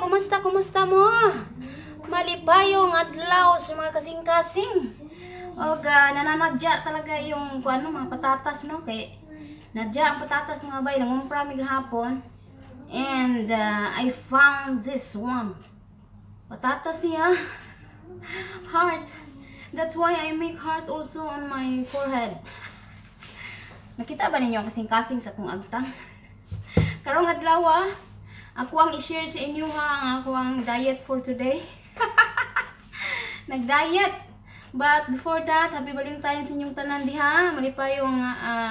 Kumusta mo? Malipayong adlaw sa mga kasing-kasing. O nananadya talaga yung mga patatas, no? Kay nadya ang patatas mga bay, nangumpra mi gahapon. And I found this one. Patatas niya. Heart. That's why I make heart also on my forehead. Nakita ba ninyo ang kasing-kasing sa kong agtang? Karong adlaw, ako ang i-share sa inyo ang ako ang diet for today. Nag-diet. But before that, happy Valentine's sa inyong tanan diha. Malipay yung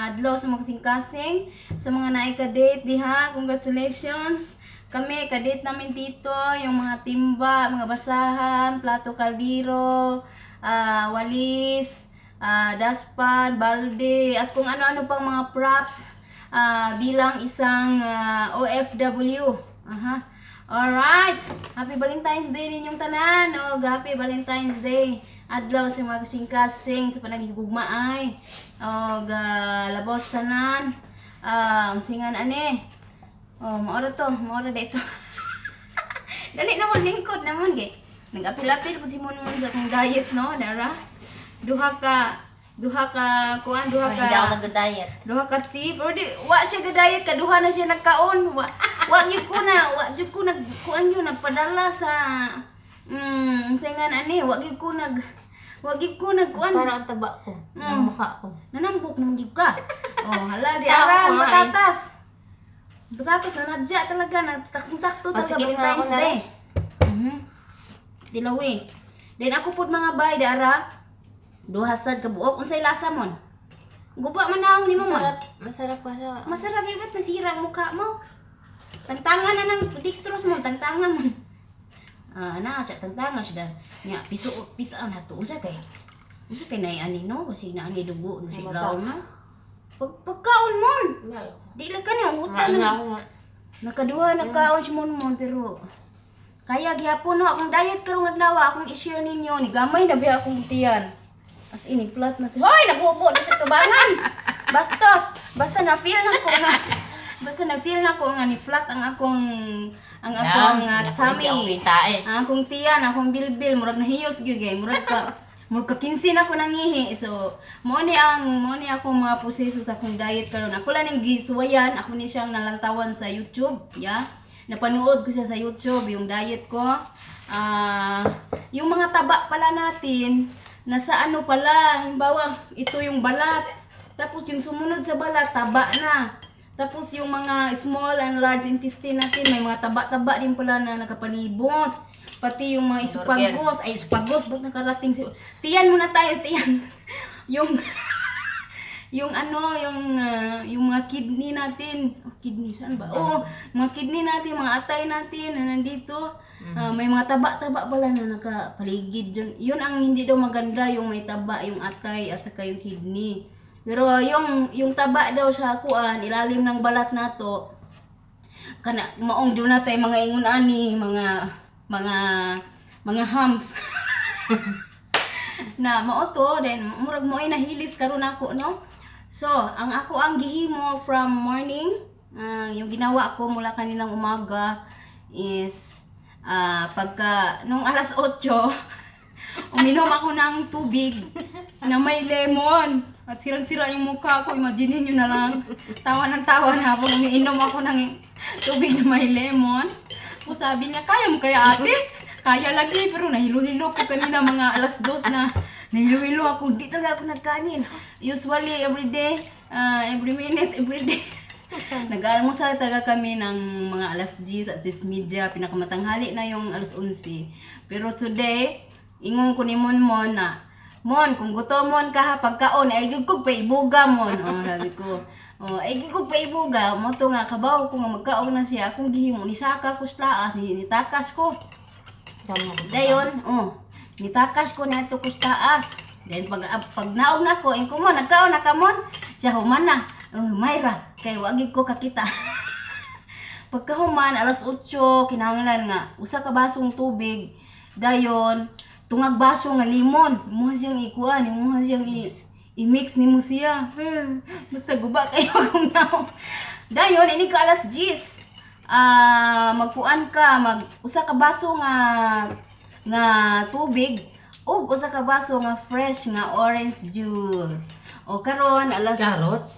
adlaw sa mga kasing-kasing. Sa mga naika-date diha, congratulations. Kami, ka-date namin dito, yung mga timba, mga basahan, plato kaldero, walis, daspan, balde, at kung ano-ano pang mga props bilang isang OFW. Alright! Happy Valentine's Day ninyong tanan. Happy Valentine's Day. Adlaw sa mga kasing-kasing sa panagigugmaay. Labos tanan. Singan ane. Maora dito. Dali na mo lingkod naman gay. Nag-apil-apil ko si Monmon sa akong diet, no? Dara. Duha ka Hindi ako nag-diet. Duha ka tip or di wa siya ga-diet ka duha na siya nagkaon. Wa gyud ko nagpadala sa singan ani, wa gyud ko nagkuan. Parang ang taba ko. Ang mukha ko. Nanambok naman gyud ka. Hala di aran patatas. Patatas na nadya talaga na sakto talaga Valentine's Day. Dilawi. Then ako pud mga bay di ara. Duha sad ka buok unsay lasa mon? Guba man naong nimo mon. Masarap ka sa... Masarap rin ba't nasira ang mukha mo? Tangtangan na ng dextrose mo, tangtangan mo. Siya tangtangan siya. Nya, pisaan na to. Usa kay naiani no? Kasi naani dugo no siya laon na. Pagkaon mo. Di lang ka niya, utan na. Nakaduha, nagkaon si mon pero... Kaya gihapon no, akong diet karong adlaw, akong i-share ninyo. Ni gamay na biya akong tiyan. As in, flat na siya. Hoy! Nagbubo na siya tubangan! Basta na-feel na ko nga ni-flat ang akong tummy. Ang akong tiyan, akong bilbil. Murag nahiyos gyud gay. Murag ka 15 na ko nangihi. So, mo ni akong mga proseso sa akong diet karon. Ako lang ning gisuwayan, ako ni siyang nalantawan sa YouTube, yeah. Napanood ko siya sa YouTube yung diet ko. Yung mga taba pala natin, nasa ano pala, halimbawa, ito yung balat. Tapos yung sumunod sa balat, taba na. Tapos yung mga small and large intestine natin, may mga taba-taba din pala na nakapalibot. Pati yung mga esophagus. Esophagus, ba't nakarating si... Tiyan muna tayo, tiyan. yung mga kidney natin. Kidney, saan ba? Mga kidney natin, mga atay natin na nandito. May mga taba-taba pala na nakapaligid dyan. Yun ang hindi daw maganda, yung may taba, yung atay at saka yung kidney. Pero yung taba daw sa kuan, ilalim ng balat nato. Maong doon natin mga ingon ani, mga hams. Na mao to, then murag mo ay nahilis karon ako, no? So, ang gihimo from morning, yung ginawa ko mula kaninang umaga is nung alas 8, uminom ako ng tubig na may lemon. At sirang-sira yung mukha ko, imagine nyo na lang. Tawa na habang umiinom ako ng tubig na may lemon. So, sabi niya, kaya mo kaya ate? Kaya lagi, pero nahilo-hilo ko kanina mga alas 2 na. Nahilo-hilo ako, di talaga ako nagkanin. Usually, every day, every minute, every day. Nag-almusal talaga kami ng mga alas 10 at 6:30, pinakamatanghali na yung alas 11. Pero today, ingon ko ni Mon na, Mon, kung gutomon ka ha, pagkaon, ay gugkog pa ibuga, Mon. Sabi ko, ay gugkog pa ibuga. Mo to nga, kabaw ko nga magkaon na siya, akong gihimo, nisaka ko sa taas, nitakas ko. Dayon, nitakas ko na ito ko sa taas. Then pag naog na ko, ko mo, nagkaon na ka, Mon. Siya human na. Mayra, kay wagig ko kakita. Pagkahuman, alas 8, kinahanglan nga, usa ka basong tubig. Dayon, tungag baso nga limon. Imuha siyang ikuan, imuha siyang i-mix ni mo siya. Basta guba kayo akong naong. Dayon, ini ka alas 10. magkuan ka, usa ka baso nga tubig ug usa ka baso nga fresh nga orange juice. O karon alas Carrots?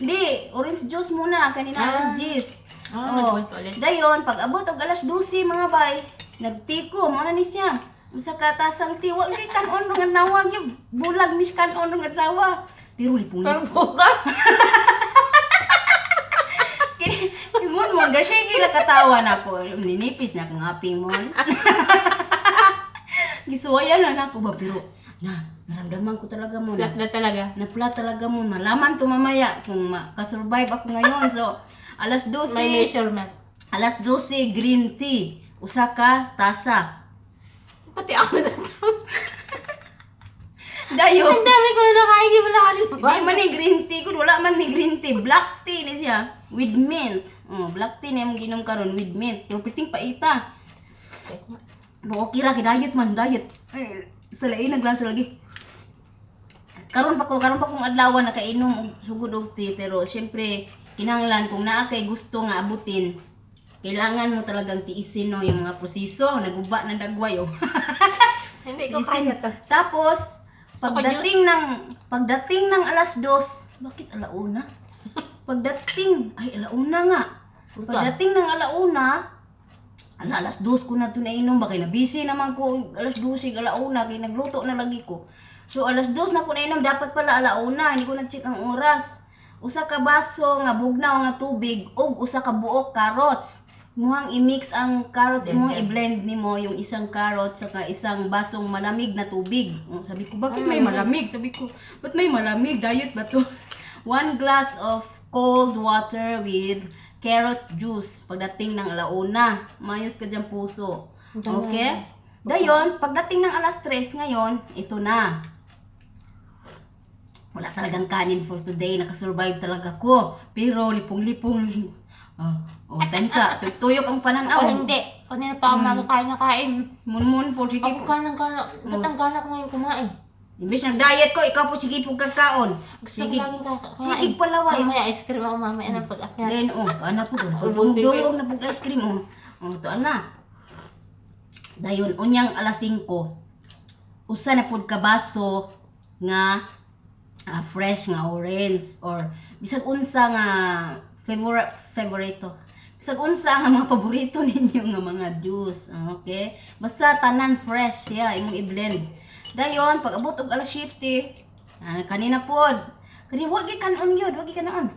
Di, orange juice muna kanina alas 10. Nagpunta ulit. Dayon pag abot og alas 12 mga bay, nagtiko mo na ni siya. Usa ka tasang ti, wa kay kanon nga nawa gyud bulag mis kanon nga nawa. Pero lipong buka? Imon mo gasay gila katawa na ko. Ninipis na kang aping mon. Gisuwayan na nako ba pero naramdaman ko talaga mo Flat na talaga. na-flat talaga mo. Malaman to mamaya kung makasurvive ako ngayon. So, alas 12, May measurement. alas 12 green tea. Usa ka tasa. Pati ako na Dayo. Ang dami ko na nakain, di ba nakain mo ba? Di man ni green tea ko, wala man may green tea. Black tea ni siya with mint. Black tea na yung ginom karon with mint. Pero piting paita. Okay ra kay diet man, diet. Ay, sa lain naglasa lagi. Karon pa kong adlaw nakainom og sugod og tea pero syempre kinahanglan kung naa kay gusto nga abutin kailangan mo talagang tiisin no yung mga proseso naguba ng dagway oh. Hindi ko Tiisin. kaya to. Tapos Gusto ko pagdating ng alas 2, bakit alauna? Pagdating ay alauna nga. Pagdating ng alauna, alas 2 ko na to nainom ba kay na busy naman ko alas 12 alauna kay nagluto na lagi ko. So alas 2 na ko nainom dapat pala alauna, hindi ko na check ang oras. Usa ka baso nga bugnaw nga tubig ug usa ka buok carrots. Muhang i-mix ang carrots, imong i-blend nimo yung isang carrot saka isang basong malamig na tubig. Sabi ko, bakit may malamig? Sabi ko, ba't may malamig? Diet ba to? 1 glass of cold water with carrot juice pagdating ng alauna. Mayos ka dyan puso. Okay? Dayon, pagdating ng alas 3 ngayon, ito na. Wala talagang kanin for today. Nakasurvive talaga ko. Pero lipong-lipong. Times sa. Tuyok ang pananaw. Ako hindi. Kanina pa ako magkakain na kain. Munmun po, sige Ako po. kanang-kana. Ba't ang gana ko ngayon kumain? Imbis ng diet ko, ikaw po sige po kakaon. Gusto ko Sige. laging kakain. Sige palaway. Mamaya ice cream ako mamaya ng pag-akyat. Then, ano po doon? Ulong sige. Dungog na po ice cream, ito na. Dayon, unyang alas 5, usa na po ka baso nga fresh nga orange or bisag unsa nga favorito. Bisag unsa nga mga paborito ninyo nga mga juice, okay? Basta tanan fresh ya, imong i-blend. Dayon, pag abot og alas 7, kanina pod. Kani wag kanon gyud, wag kanon.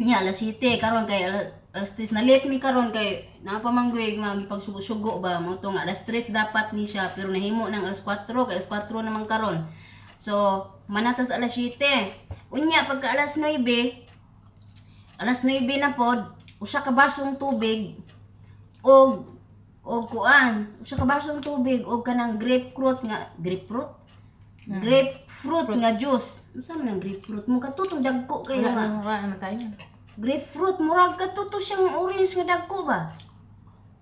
Nya alas 7 karon kay alas 3 na late mi karon kay napamanggoy magipagsugo-sugo ba mo to nga alas 3 dapat ni siya pero nahimo nang alas 4 kay alas 4 naman karon. So, manatas alas 7. Unya pagka alas 9 na pod, usa ka basong tubig og usa ka basong tubig og kanang grapefruit nga juice. Unsa man ang grapefruit? Mo katutong dagko kayo ba? Wala naman tayo. Grapefruit murag katuto siyang orange nga dagko ba?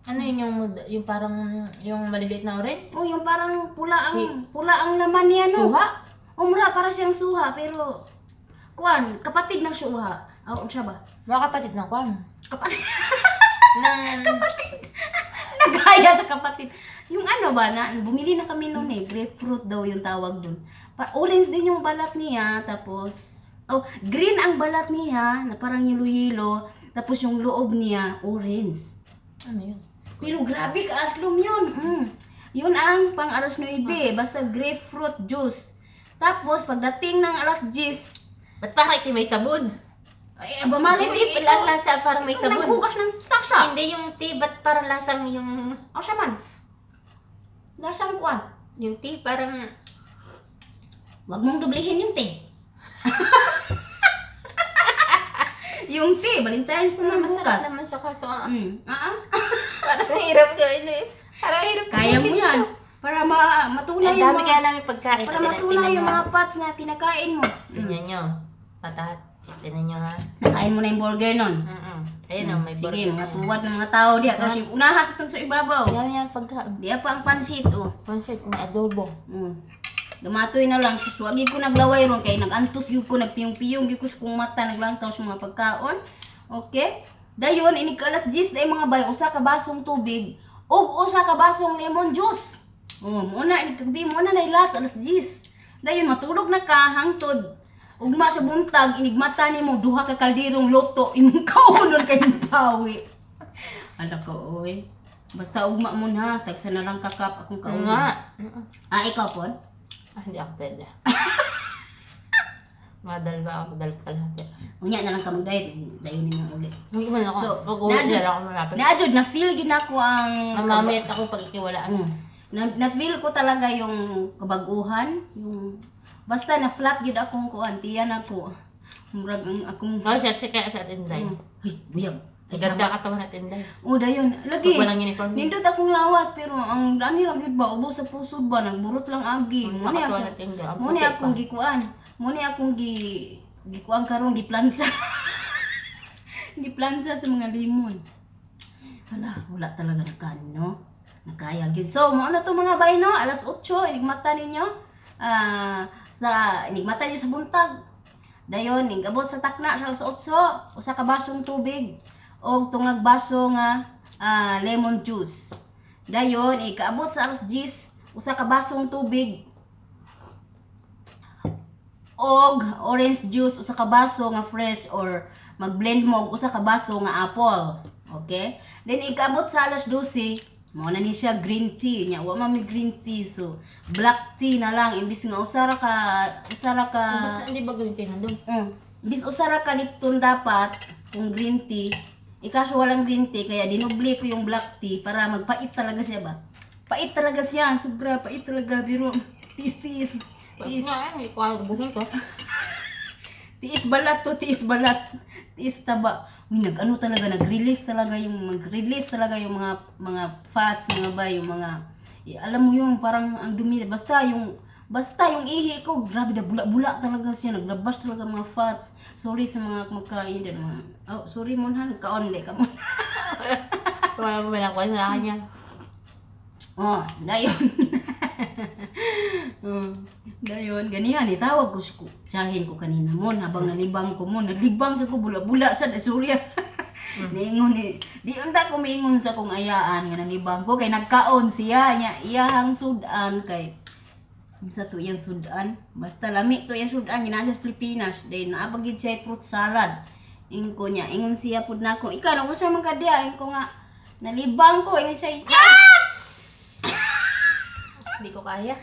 Ano yun yung parang yung maliliit na orange? Oh, yung parang pula ang laman niya no. Suha? Mura para siyang suha pero kapatid ng suha. Siya ba? Mga kapatid na kwan. Kapatid. Kapatid. Nagaya sa kapatid. Yung ano ba na bumili na kami noon grapefruit daw yung tawag dun. Orange din yung balat niya tapos green ang balat niya na parang yelo-yelo tapos yung loob niya orange. Ano yun? Pero grabe ka-aslom yun. Yun ang pang alas 9, basta grapefruit juice. Tapos pagdating ng alas 10, Ba't parang ito may sabon? ay bamali Hindi pala lasa parang may sabon. Naghugas ng tasa. Hindi yung tea, ba't parang lasang yung... Siya man. Lasang kuan. Yung tea parang... Wag mong dublihin yung tea. Yung tea, Valentine's pa na Masarap bukas. naman siya kaso Parang hirap gawin eh. Parang hirap kaya mo gawin yan. ito. Para matunay Ang yung dami kaya namin pagkain. para matunay yung mga pots na kinakain mo. Tingnan nyo. Patat. Tingnan nyo ha. Nakain mo na yung burger nun. Ayun o, may burger. Sige, mga tuwad ng mga tao diya. Kasi unahas itong sa ibabaw. Ang dami yan pagkain. Diya pa ang pansit, Pansit, may adobo. Gamatoy na lang. Suwagi ko naglaway ron. Kaya nagantos yun ko, nagpiyong-piyong yun ko sa kong mata. Naglantaw sa mga pagkaon. Okay? Dayon ini ka alas 10 day mga bay, usa ka basong tubig ug usa ka basong lemon juice. Muna ini kabi muna na ilas alas 10. Dayon matulog na ka hangtod ugma sa buntag inigmata nimo duha ka kaldirong loto imong kaunon kay pawi. Ala ko oy. Basta ugma mo na tagsa na lang kakap akong kaunon. Nga. Ikaw pod? Hindi ako pwede. Madal ba ako? Madal ka lahat. Unya na lang ka mag-diet, dayon nimo uli. Hindi man ako. So, Pag-uwi na-adjud- na ako malapit. Na-adjud na feel gid nako ang Mamamit ako pag ikiwalaan. na-feel ko talaga yung kabaguhan, yung basta na flat gid akong kuan, tiyan ako. Murag ang akong Mga sexy kaya sa Tinday. Ay, buyag. Ay, Ganda katawan na Tinday. dayon. Lagi. Pag walang uniform. Nindot akong lawas pero ang dani lang gid ba ubos sa puso ba nagburot lang agi. Ang Muni nakatuwa ako. na Tinday. Ang Muni puti pa. akong gikuan. Muni akong gikuan karon giplancha. Giplancha sa mga limon. Hala, wala talaga nakano. Nakaya gyud. So, mao na to mga bay no, alas 8 inigmata ninyo. Sa inigmata niyo sa buntag. Dayon igabot sa takna sa alas 8, usa ka basong tubig og tungag baso nga lemon juice. Dayon ikaabot sa alas 10, usa ka basong tubig og orange juice, usa ka baso nga fresh or mag-blend mo og usa ka baso nga apple. Okay? Then ikaabot sa alas 12, mao na ni siya green tea nya. Wa man mi green tea, so black tea na lang imbis nga usara ka Basta hindi ba green tea nandun? Bis usara ka Lipton dapat kung green tea. Ikaso walang green tea kaya dinoble ko yung black tea para magpait talaga siya ba. Pait talaga siya, sobra pait talaga biro. Tiis. Nga, hindi ko alam buhin ko. Tiis balat to, tiis balat. Tiis taba. Uy, nag-release talaga yung mga fats, mga ba, yung mga, alam mo yung parang ang dumi, basta yung ihi ko, grabe na bula-bula talaga siya, naglabas talaga mga fats. Sorry sa mga kumakain dyan, sorry mo na, nagka-only ka mo. Wala mo lang ko sa kanya. Dayon. Dayon, ganihan, itawag ko siya, tsahin ko kanina mo, habang nalibang ko mo, nalibang sa ko, bula-bula siya, sorry. Niingon di unta ko miingon sa kong ayaan nga nalibang ko, kay nagkaon siya, iyahang sudan kay, sa to yung sudan, basta lami to yung sudan, ginasa sa Pilipinas, dahil naapagid siya fruit salad. Ingon siya pud nako, ikaw, naku siya magkadya, ko nga, nalibang ko, ingon siya, Hindi ko kaya.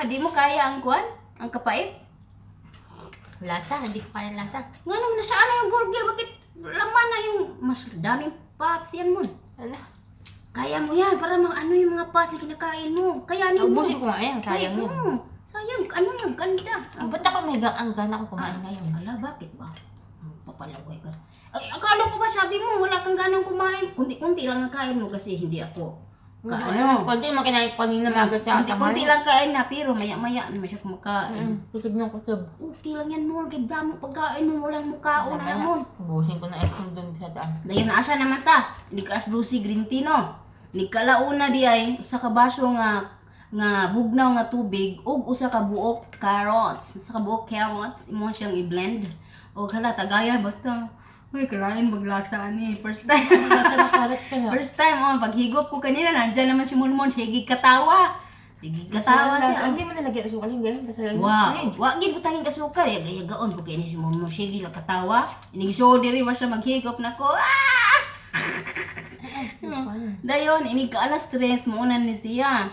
di mo kaya ang kuan? Ang kapait? Lasa, hindi ko kaya lasa. Nga naman, nasaan na yung burger? Bakit laman na yung mas daming pots yan mo? Ano? Kaya mo yan, para ano yung mga pots na kinakain mo. Kayanin mo. Ubusin ko nga yan, sayang yun. Sayang, ano yung ganda. Ba't ako may ang gana ko kumain ngayon? Ala, bakit ba? Papalaway ka. Ay, akala ko ba sabi mo, wala kang ganang kumain. Kunti-kunti lang ang kain mo kasi hindi ako. Konti yung makinain ko kanina magad sa Kunti lang kain na, pero maya-maya naman siya kumakain. Kutub ng kutub. Okay lang yan mo, kay damo pagkain mo, walang mukhaon na naman. Ubusin ko na ito dun sa daan. Dayon asa naman ta? Hindi ka juicy green tea no. Hindi ka launa di ay usa ka baso nga bugnaw nga tubig ug usa ka buok carrots. Usa ka buok carrots imo siyang i-blend. O hala tagayan basta. Uy, kalain baglasa ani. First time. First time paghigop ko kanina nandiyan naman si Monmon, sige katawa. Sige katawa siya. Hindi mo nalagyan asukal yung ganyan. Wa gid butangin kasukar ya gaya gaon ko kay ni si Monmon, sige la katawa. Ini so diri basta maghigop nako. Dayon, ini ka alas 3, maunan ni siya.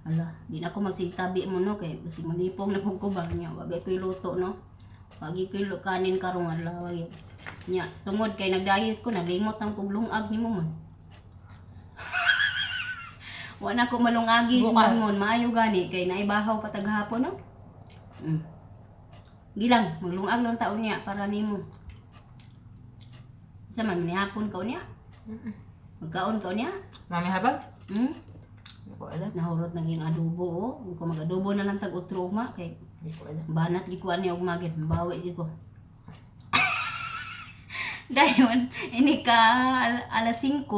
Ala, di na ako magsigtabi mo no, kay basig malipong na pug ko ba niya. Wabi ko luto no. Wagi ko kanin karong adlaw wagi. Nya, tungod kay nagdayet ko, nalingot ang puglungag ni mo man. Wa na ko malungagi si Monmon, maayo gani kay naibahaw pa taghapon no. Gilang, maglungag lang taon niya para nimo. Sa man hapon ka niya? Magkaon ka niya? Mami habang? Hindi ko alam. Nahurot naging adobo oh. Kung mag-adobo na lang tag-utroma kay Hindi ko alam. banat di ko ani og magid, bawi di ko. Dayon, ini ka alas 5,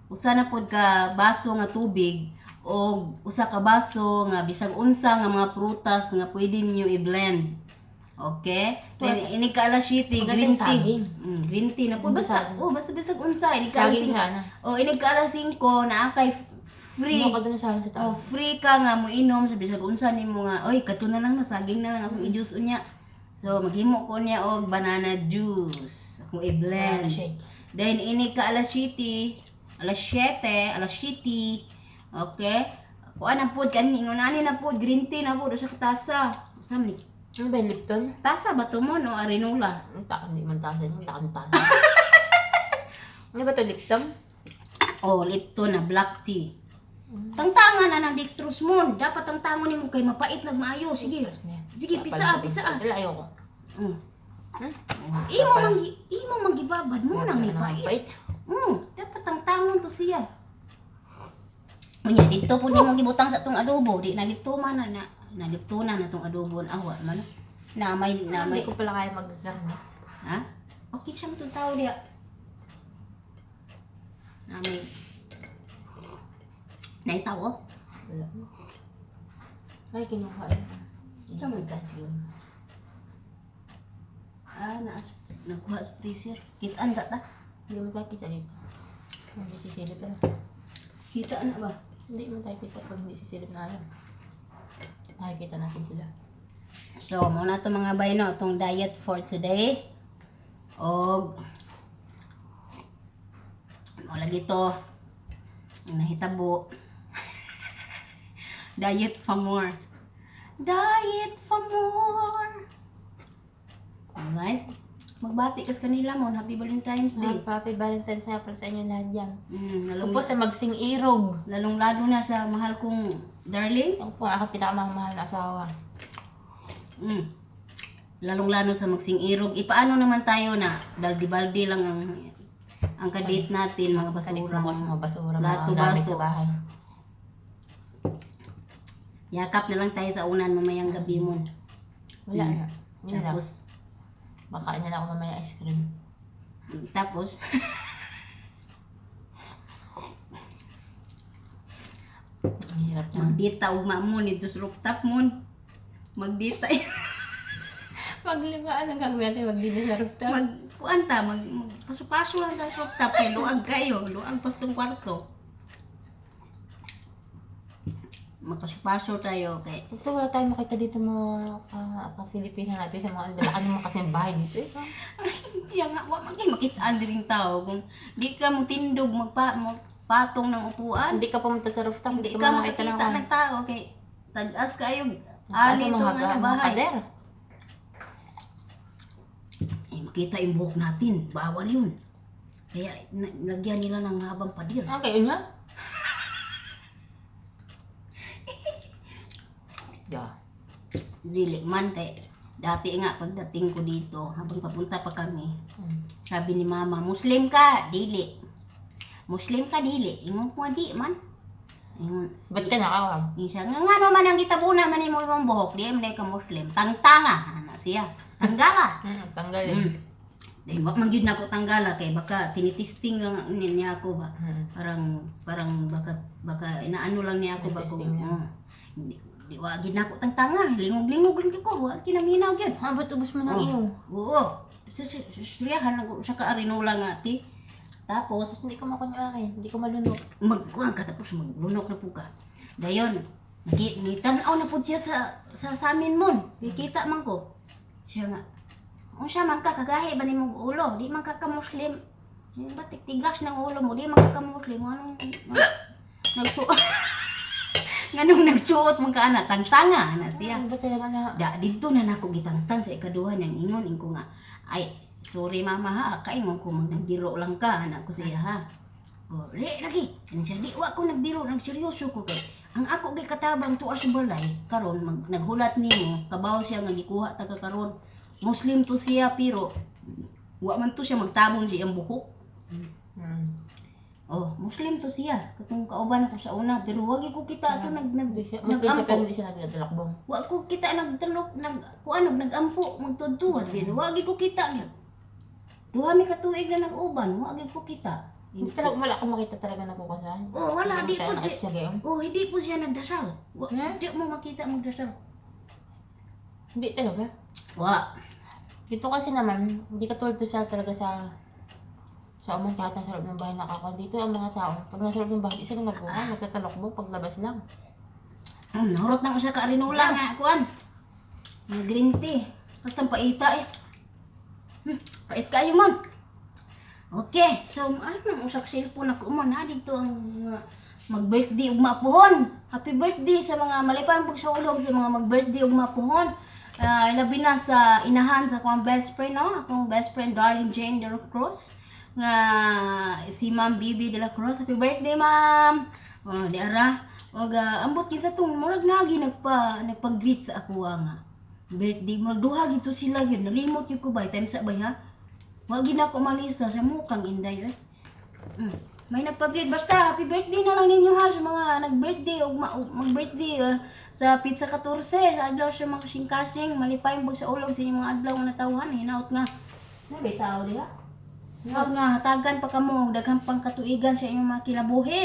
usa na pod ka baso nga tubig o usa ka baso nga bisag unsa nga mga prutas nga pwede ninyo i-blend. Okay? Then ini ka alas 7, Maganda green yung tea. saging. Green tea na po. Basta, basta bisag unsa. Ini ka alas Saging 5. siya na. Ini ka alas 5 na kay free. Ano ka doon sa akin sa taas? Free ka nga mo inom sa bisag unsa nimo nga. Oy, kato na lang no, saging na lang akong i-juice unya. So maghimo ko niya og banana juice. Akong i-blend. Banana shake. Then ini ka alas 7, alas 7, alas 7. Okay? Kuan na pod kani ingon ani na pod green tea na pod sa tasa. Sa ni Ano ba yung Lipton? tasa ba to mo no arinola? Hindi man tasa yun. Takang tasa. Ano ba ito, Lipton? Oh, lito na black tea. Tangtangan na ng dextrose mo. Dapat tangtangan nimo kay mapait lag maayo. Sige. Tapos na yan. Sige, pisa. Wala, ayoko. Mm. Hmm? Imo magibabad mo nang ni pait. Dapat tangtangan to siya. Unya dito po nimo gibutang sa tong adobo, di nalito man na nalito na tong adobo awa man. Na may Hindi ko pala kaya mag-garni. ha? Okay siya tong tao diya. Na may naitaw. Wala. Ay, kinuha yun. Saan mo? yun. Nagkuha sa freezer. Kitaan ka ta? Hindi mo tayo kita dito. Hindi sisilip na. Kitaan na ba? Hindi mo tayo kita pag hindi sisilip na ayaw. Nakikita natin sila. So, muna to mga bayno, itong diet for today. Og wala gito ang nahitabo. Diet for more. Diet for more. Alright? Magbati kas kanila mo. Happy Valentine's Day. Happy Valentine's nga para sa inyo lahat dyan. Lalong, Kung po sa magsing irog. lalong lalo na sa mahal kong darling. Yung po ako pinakamahal na asawa. Lalong lalo sa magsing irog. Ipaano naman tayo na baldi-baldi lang ang kadate natin, mga basura. Bukas mga basura, Plato, mga gamit baso. sa bahay. Yakap na lang tayo sa unan mamayang gabi mo. Wala na. Yun lang. Tapos, Baka na ako mamaya ice cream. tapos, Ang hirap na. magdita ugma mo nito sa rooftop mo. Magdita. Maglimaan ang gagawin natin, maglinis sa rooftop. Kuan ta, paso-paso lang sa rooftop kay luag kayo, luag pas tong kwarto. Magpaso tayo kay Ito wala tayong makita dito mga ka-Filipina natin sa mga dalakan naman kasi ang bahay dito eh. siya nga wa man kay makitaan diring tao kung di ka mo tindog magpatong ng upuan. Hindi ka pumunta sa rooftop, Hindi hindi ka ka makita makita ng ng tao kay tagas kayo ali ali to nga bahay. pader. Makita yung buhok natin, bawal yun. Kaya lagyan nila ng habang padir. Okay, yun nga. Yeah. Dili man kay dati nga pagdating ko dito, habang papunta pa kami, sabi ni mama, Muslim ka, dili. Muslim ka, dili. Ingon ko di man. Ingon, Ba't ka nakawag? isa nga no man ang gitabuna man imo imong buhok, di man ka Muslim. Tangtanga, ana siya. Tanggala. Tanggalin. Dahil wag man gyud nako tanggala kay baka tinitisting lang niya ako ba. Parang baka inaano lang niya ako ba kung di wa gid nako tangtanga, lingog-lingog lang ko, wa kinaminaw gyud. Ba't ubos mo ng iyo? Oo. Susriyahan ako sa kaarinula nga ti. Tapos Hindi ko makunya akin, hindi ko malunok. magkuang ka tapos maglunok na po ka. Dayon, nitanaw na po siya sa amin mon. Kikita man ko. Siya nga. Siya man ka kagahi ba nimong ulo? Di man ka ka-Muslim. Batik tigas ng ulo mo, di man ka ka-Muslim. Anong nagsuot? Nganong nagsuot man ka ana tangtanga na siya. Ba't talaga na? Dito na nako gitangtan sa ikaduha niyang ingon ko nga. Ay, sorry mama ha, kaingon ko magnagdiro lang ka anak ko siya ha. O, lagi. Kani siya di wa ko nagbiro, nagseryoso ko kay. Ang ako kay katabang tuwa sa balay karon naghulat nimo, kabaw siya nga gikuha taga karon. Muslim to siya pero wa man to siya magtabong siya ang buhok. Oh, Muslim to siya. Katong kauban ako sa una pero wag ko kita to Muslim siya pero hindi siya nagdadalakbong. wa ko kita nagtalok nagampo magtudtuan pero wag ko kita gyud. Duha mi ka tuig na nag-uban, wag ko kita. Hindi talaga wala akong makita talaga nagkukusahan. Oh, wala di po siya. siya. Oh, hindi po siya nagdasal. Hindi mo makita magdasal. Hindi talaga. Wa. Dito kasi naman, hindi katulad to sa talaga sa umang kahit nasa loob ng bahay nakaka. Dito ang mga tao, pag nasa loob ng bahay, di sila nagkuhan, nagtatalokbo, paglabas lang. Nahurot na ko siya ka arinula nga kuan. Mga green tea. Basta paita eh. Pait kayo mon. Okay, so ano nang usak cellphone ako mo na dito ang mag-birthday ug mapuhon. Happy birthday sa mga malipay pag sa ulog sa mga mag-birthday ug mapuhon. Labi na sa inahan sa akong best friend, no? Akong best friend, Darling Jane de la Cruz. Nga si Ma'am Bibi de la Cruz. Happy birthday, Ma'am! O, di ara. O, ambot kisa itong murag nagi nagpag-greet sa ako nga. Birthday, murag duha gito sila yun. Nalimot yung kubay, time sa bay, ha? Wag na ako malista sa mukhang inday, eh. May nagpag-greet. Basta, happy birthday na lang ninyo ha sa mga nag-birthday o mag-birthday sa Pizza 14. Sa adlaw sa mga kasing-kasing, malipayong bag sa ulog sa inyong mga adlaw na tawhan. Hinaot nga. Nabi tao diha. Hinaot nga, hatagan pa kamo, daghang pang katuigan sa inyong mga kinabuhi.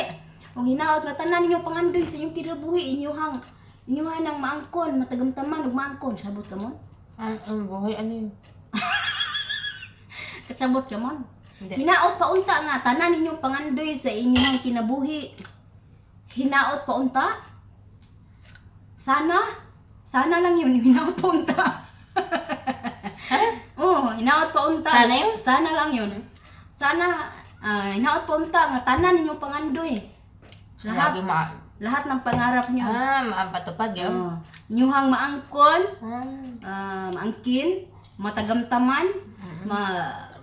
O hinaot nga, tanan ninyong pangandoy sa inyong kinabuhi, inyuhang ng maangkon, matagamtaman ug maangkon. Sabot ka mo? Ang buhay, ano yun? Kasabot ka mo? Hindi. Hinaot pa unta nga, tanan ninyong pangandoy sa inyong kinabuhi. Hinaot pa unta? Sana lang yun, hinaot pa unta. Oo, hinaot pa unta. Sana yun? Sana lang yun. Sana, hinaot pa unta nga, tanan ninyong pangandoy. Lagi Lahat ng pangarap nyo. maapatupad yun. Inyuhang maangkon, Ah. maangkin, matagamtaman,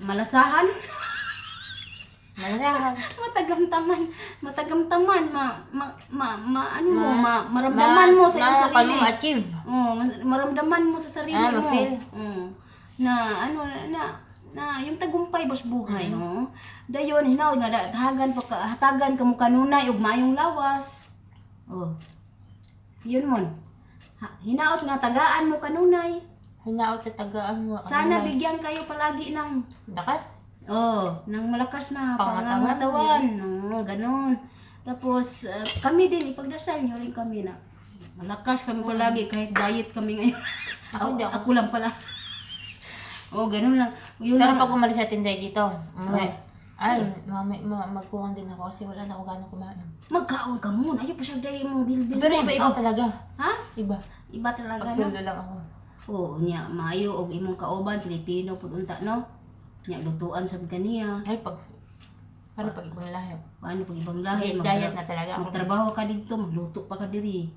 malasahan. Malasahan. matagamtaman, maramdaman mo sa iyong sarili. Paano ma-achieve? Maramdaman mo sa sarili mo. ma-feel. Na yung tagumpay bas buhay, dayon hinaw nga hatagan kamo kanunay ug mayong lawas. Yun mon. Hinaot nga tagaan mo kanunay. Hinaot at tagaan mo. Sana bigyan kayo palagi ng Lakas? ng malakas na Pangatawan. pangangatawan. Ganon. Tapos, kami din, ipagdasal nyo rin kami na malakas kami palagi kahit diet kami ngayon. Ako lang pala. Ganun lang. Yun Pero lang. pag umalis sa tinday dito, magkuhan din ako kasi wala na ako gano'ng kumain. Magkaon ka muna. Ayaw pa siya dahil mo bilbil. Pero iba-iba talaga. Ha? Iba. Iba talaga, Pagsundo lang ako. Niya, maayo og imong kauban, Filipino, punta, no? Niya, lutuan sa kaniya. Ay, paano pag ibang lahi? Paano pag ibang lahi? Diet na talaga ako. Magtrabaho ka dito, magluto pa ka diri.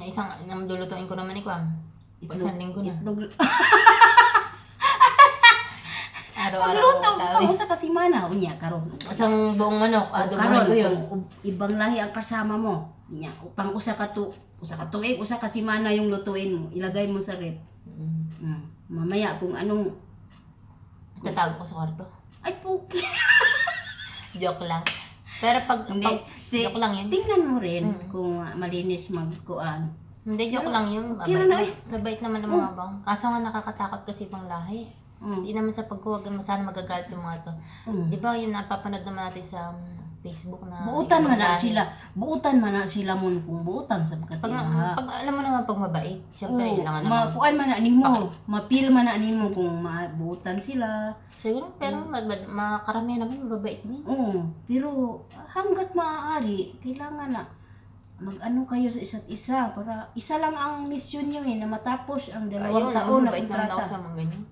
Isang namdulutuin ko naman ikaw. Isang linggo na. Araw-araw Magluto ako ka mo sa kasimana. Unya, karon. Isang buong manok. Karon, ko yun. kung ibang lahi ang kasama mo. Unya, pang usa ka tuig, usa ka simana yung lutuin mo. Ilagay mo sa rep. Mamaya kung anong Tatago ko sa kwarto. ay puki. Joke lang. Pero joke lang yun. Tingnan mo rin kung malinis magkuan. Hindi, joke lang yun. Kailan na eh? Mabait naman ng mga bang. Kaso nga nakakatakot kasi ibang lahi. Mm. Hindi naman sa pagkuwag, sana magagalit yung mga to. Di ba yung napapanood naman natin sa Facebook na Buutan ibang man na lahi. sila. Buutan man na sila mo kung buutan sa kasi. Pag alam mo naman pag mabait, syempre kailangan naman. Kuan man na nimo, mapil man na nimo kung mabuutan sila. Siguro, pero makaramihan naman mababait din. Pero hanggat maaari, kailangan na mag-ano kayo sa isa't isa para isa lang ang mission nyo na matapos ang 2 taon na mabait naman ako kontrata. sa mga ganyan.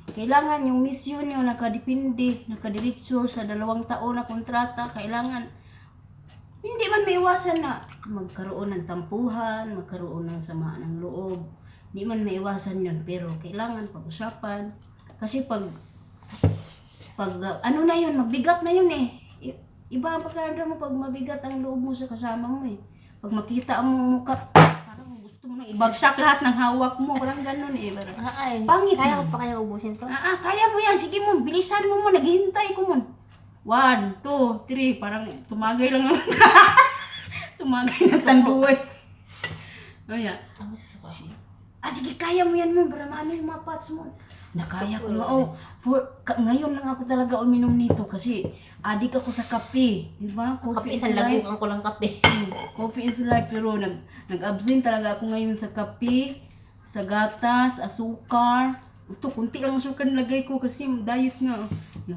Kailangan yung mission nyo nakadepende, nakadiretso sa 2 taon na kontrata, kailangan hindi man maiwasan na magkaroon ng tampuhan, magkaroon ng sama ng loob. Hindi man maiwasan yun, pero kailangan pag-usapan. Kasi pag ano na yun, magbigat na yun eh. Iba ang pagkaramdam mo pag mabigat ang loob mo sa kasama mo eh. Pag makita mo mukha, parang gusto mo nang ibagsak lahat ng hawak mo. Parang ganun eh. Pangit Kaya man. ko pa kaya ubusin to? Kaya mo yan. Sige mo, bilisan mo mo. Naghihintay ko mo. 1, 2, 3. Parang tumagay lang naman. Tumagay na tanduay. Kaya. Ako sasuka. Sige, kaya mo yan mo. Para maano yung mga parts mo. Nakaya ko na. Ngayon lang ako talaga uminom nito kasi adik ako sa kape. Diba? Kape, isang lagukan ko lang kape. Coffee is life, pero nag-absent talaga ako ngayon sa kape. sa gatas, asukar. Ito, kunti lang asukar nilagay ko kasi diet nga.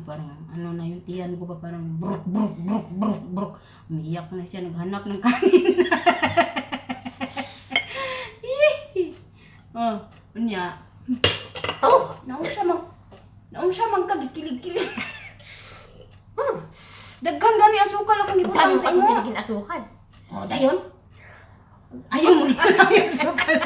Parang ano na yung tiyan ko pa parang brok brok brok brok brok. Umiiyak na siya, naghanap ng kanin. Oh, unya. Oh, naon siya magkagikilig-kilig. Daghan gani asukal akong Ang gibutang dami sa sa imo. pinaging asukan. Oh, dayon. Ayaw mo na ang asukal.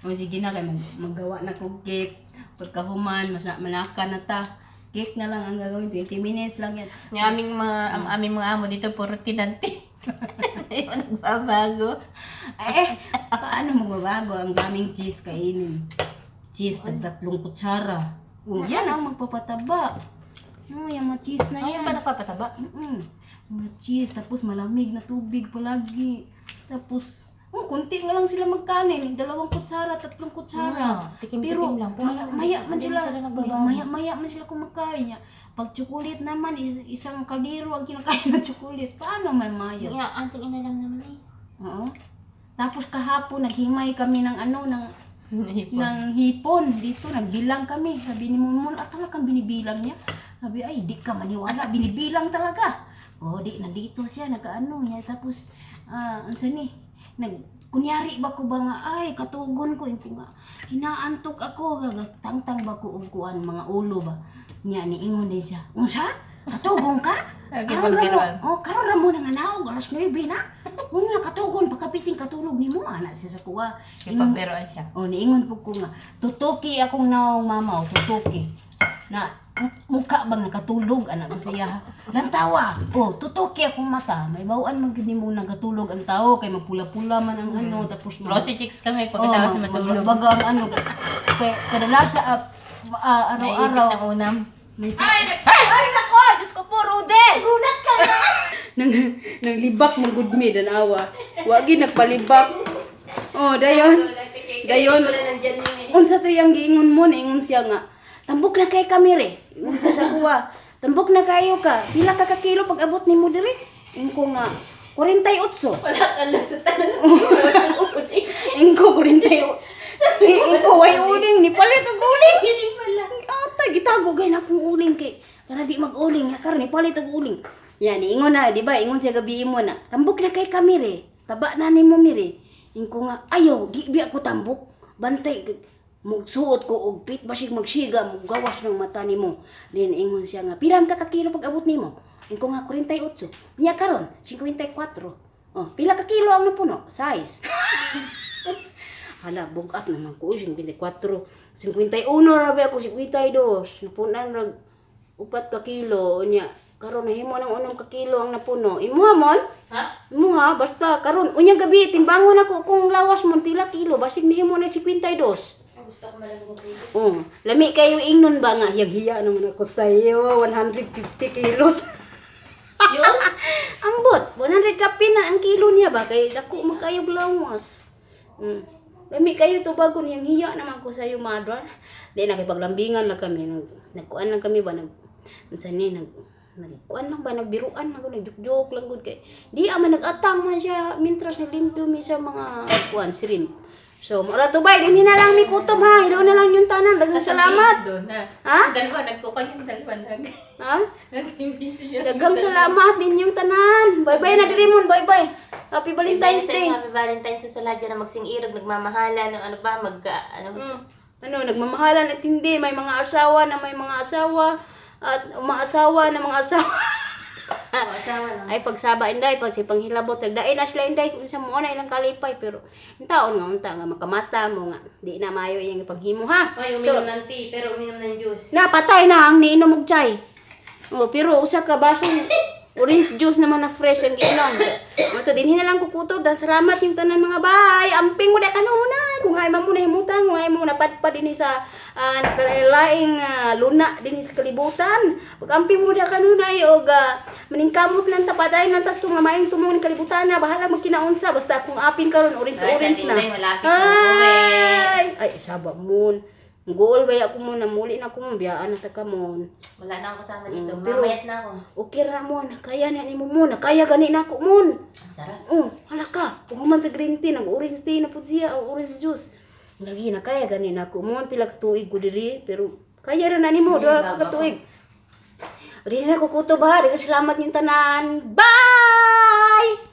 O sige na kay maggawa na ko cake. Pagkahuman, manaka na ta. Cake na lang ang gagawin, 20 minutes lang yan. Yung ang aming mga amo dito, puro tinanti. Yung nagbabago. Paano magbabago ang daming cheese kainin? Cheese, tatlong kutsara. Oh, yan ang magpapataba. Oh, yung mga cheese na Ayun yan. pa nagpapataba. Mga cheese, tapos malamig na tubig palagi. Tapos, kunti nga lang sila magkanin. 2 kutsara, 3 kutsara. Tikim-tikim lang. Maya man hindi sila, sila nagbabago. maya man sila kumakain niya. Pag tsukulit naman, isang kaldero ang kinakain na tsukulit. Paano man maya? Yung anting ina lang naman eh. Oo. Tapos kahapon, naghimay kami ng ng hipon. Dito, nagbilang kami. Sabi ni Munmun, talagang binibilang niya. Sabi, ay, di ka maniwala, binibilang talaga. Di, nandito siya, nag-ano niya. Tapos, kunyari ba ko ba nga, ay, katugon ko, yung nga, hinaantok ako, tangtang ba ko ugkuan, mga ulo ba? Niya, niingon din siya, unsa? Katugon ka? Karon ra mo nang anaog, alas 9 na. Nga, katugon, pagkapiting katulog ni mo, anak siya sa kuwa. Yung pagberoan siya. Niingon po ko nga, tutuki akong naong mama, tutuki. Na, mukha bang nakatulog, anak ko siya. Lantawa, tutuki akong mata. May bawaan magiging mo nakatulog ang tao, kay magpula-pula man ang tapos Rosy chicks kami pagkatapos matulog. Magbaga ang kay kadalasa araw-araw. Naipit ng unam. Ay, nako! Diyos ko po, Rude! Gulat ka na! nang libak mong good me, danawa. Wagi nagpalibak. Dayon. Unsa to yung giingon mo, ingon siya nga. Tambok na kay kami re. Ingon siya sa kuwa. Tambok na kayo ka. Pila ka kilo pag abot ni mo dire? Ingon nga, 48. Wala ka lusutan. Ingo 48. Ingo way uling ni palit og uling. Piling pala. Atay gitago gay na akong uling kay para di mag-uling ya karon ni palit og uling. Yan ingon na, di ba? Ingon siya gabi mo na. Tambok na kay kami re. Taba na nimo mi re. Ingo nga, ayo, di bi ako tambok. Bantay magsuot ko og pit basig magsiga gawas ng mata nimo. Then ingon siya nga, pila ka kilo pag abot nimo? Ingo nga 48. Nya karon 54. Pila ka kilo ang napuno? Size. Hala, bug-up naman ko, 54. 51 rabi ako, 52. Napunan rag 4 ka kilo. Unya, karon nahimo ng 6 ka kilo ang napuno. Imuha mon? Ha? Imuha, basta karon. Unyang gabi, timbangon ako kung lawas mon, pila kilo. Basig nahimo na 52. Gusto ko malagong Lami kayo ingnon ba nga? Hiya naman ako sa iyo, 150 kilos. Yun? Ambot, 100 kape na ang kilo niya ba? Kaya dako magkayo lawas. Lami kayo to bago niyang hiya naman ko sa iyo, mother. Di nakipaglambingan lang kami, nagkuan lang kami ba nagkuan lang ba nagbiruan lang ko, nagjuk-jok lang gud kay. Di man nagatang man siya mintras naglimpyo mi sa mga kuan shrimp. So, mura to bay, din na lang mi kutob ha. Hello na lang yung tanan. Daghang salamat. Ha? Dalawa, nagkukan yung dalawa. Ha? Daghang salamat din yung tanan. Bye-bye na diri mon, bye-bye. Happy Valentine's Day. Happy Valentine's sa lahat dyan na magsing-irog, nagmamahalan, ng ano ba, Nagmamahalan at hindi. May mga asawa na may mga asawa. At umaasawa na mga asawa. asawa lang. Ay pagsaba inday pag si panghilabot sagdain na sila inday kung sa mo na ilang kalipay pero yung taon nga unta nga makamata mo nga di na mayo iyang ipanghimo ha. Ay, uminom ng tea pero uminom ng juice. Napatay na ang niinom og chai. Pero usa ka basong orange juice naman na fresh ang giinom. Mato dinhi na lang kukuto dan salamat yung tanan mga bay. Amping mo da kanuna kung hay man mo na himutang kung hay mo napadpad dinhi sa nakalaing luna dinhi sa kalibutan. Pag amping mo da kanuna og maningkamot lang tapaday nan tas tung mamayong tumong ni kalibutan na bahala magkinaunsa basta kung aping karon orange na. Malapit na uwi. Ay sabab moon. Goal ba ako mo na muli na ko mo biyaan na ta ka mo. Wala na ako kasama dito. Pero- Mamayat na ako. Okay ra mo, kaya na nimo mo, kaya gani na ako mo. Ang sarap. Hala ka, human sa green tea, nag-orange tea na po siya, o orange juice. Lagi na kaya gani na ako mo, pila ka tuig ko diri, pero kaya ra na nimo, duha ka tuig. Rin na ko kutob ha, salamat yung tanan. Bye!